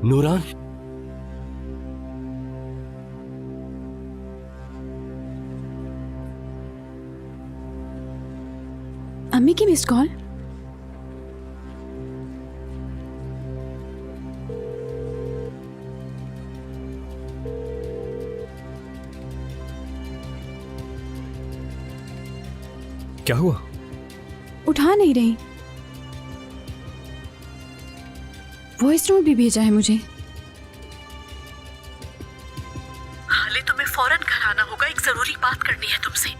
नूरान, अम्मी की missed call. क्या हुआ? उठा नहीं रही। वॉइस नोट भी भेजा है मुझे। हाले तुम्हें फौरन घर आना होगा, एक जरूरी बात करनी है तुमसे।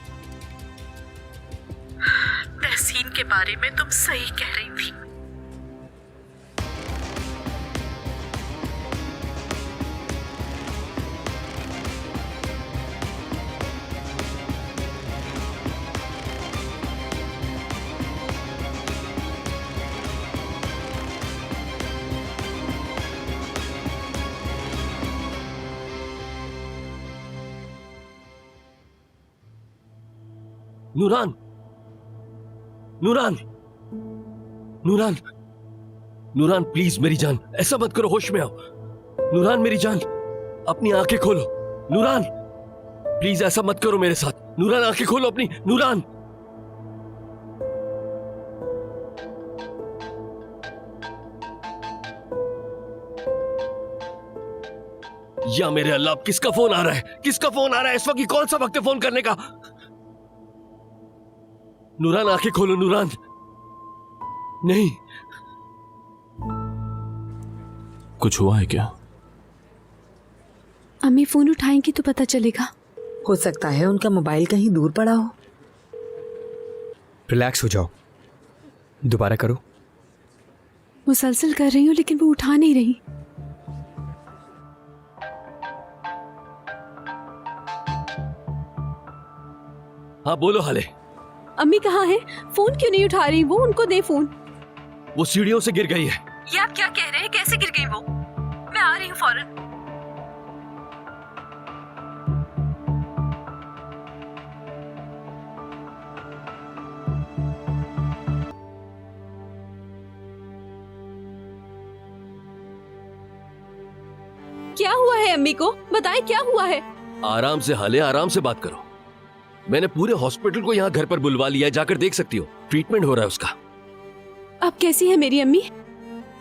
तहसीन के बारे में तुम सही कह रही थी। नूरान, नूरान, नूरान, नूरान प्लीज मेरी जान, ऐसा मत करो, होश में आओ। नूरान मेरी जान, अपनी आंखें खोलो। नूरान प्लीज ऐसा मत करो मेरे साथ। नूरान आंखें खोलो अपनी। नूरान, या मेरे अल्लाह, किसका फोन आ रहा है? किसका फोन आ रहा है इस वक्त? ये कौन सा वक्त है फोन करने का? नूरान आंखें खोलो। नूरान, नहीं। कुछ हुआ है क्या? अम्मी फोन उठाएंगी तो पता चलेगा। हो सकता है उनका मोबाइल कहीं दूर पड़ा हो। रिलैक्स हो जाओ, दोबारा करो। मुसलसल कर रही हूँ लेकिन वो उठा नहीं रही। हाँ बोलो हाले। अम्मी कहाँ है? फोन क्यों नहीं उठा रही? वो उनको दे फोन। वो सीढ़ियों से गिर गई है। ये आप क्या कह रहे हैं? कैसे गिर गई वो? मैं आ रही हूँ फौरन। क्या हुआ है अम्मी को? बताएं क्या हुआ है? आराम से हाले, आराम से बात करो। मैंने पूरे हॉस्पिटल को यहाँ घर पर बुलवा लिया है, जाकर देख सकती हो। ट्रीटमेंट हो रहा है उसका। अब कैसी है मेरी अम्मी?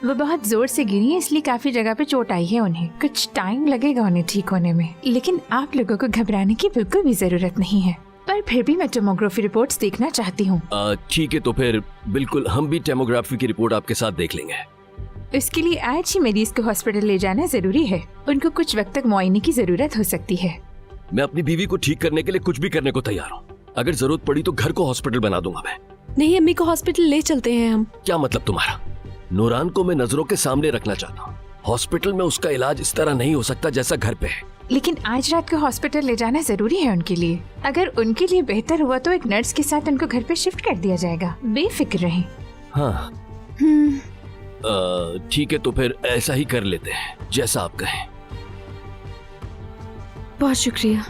वो बहुत जोर से गिरी है, इसलिए काफी जगह पे चोट आई है उन्हें। कुछ टाइम लगेगा उन्हें ठीक होने में, लेकिन आप लोगों को घबराने की बिल्कुल भी जरूरत नहीं है। पर फिर भी मैं टोमोग्राफी रिपोर्ट्स देखना चाहती हूँ। ठीक है, तो फिर बिल्कुल हम भी टोमोग्राफी की रिपोर्ट आपके साथ देख लेंगे। इसके लिए आज ही मरीज को हॉस्पिटल ले जाना जरूरी है। उनको कुछ वक्त तक मुआयने की जरूरत हो सकती है। मैं अपनी बीवी को ठीक करने के लिए कुछ भी करने को तैयार हूँ। अगर जरूरत पड़ी तो घर को हॉस्पिटल बना दूंगा मैं। नहीं, अम्मी को हॉस्पिटल ले चलते हैं हम। क्या मतलब तुम्हारा? नूरान को मैं नजरों के सामने रखना चाहता हूँ। हॉस्पिटल में उसका इलाज इस तरह नहीं हो सकता जैसा घर पे है। लेकिन आज रात को हॉस्पिटल ले जाना जरूरी है उनके लिए। अगर उनके लिए बेहतर हुआ तो एक नर्स के साथ उनको घर पे शिफ्ट कर दिया जाएगा। बेफिक्र रहें। हाँ ठीक है, तो फिर ऐसा ही कर लेते हैं, जैसा आप कहें। बहुत शुक्रिया।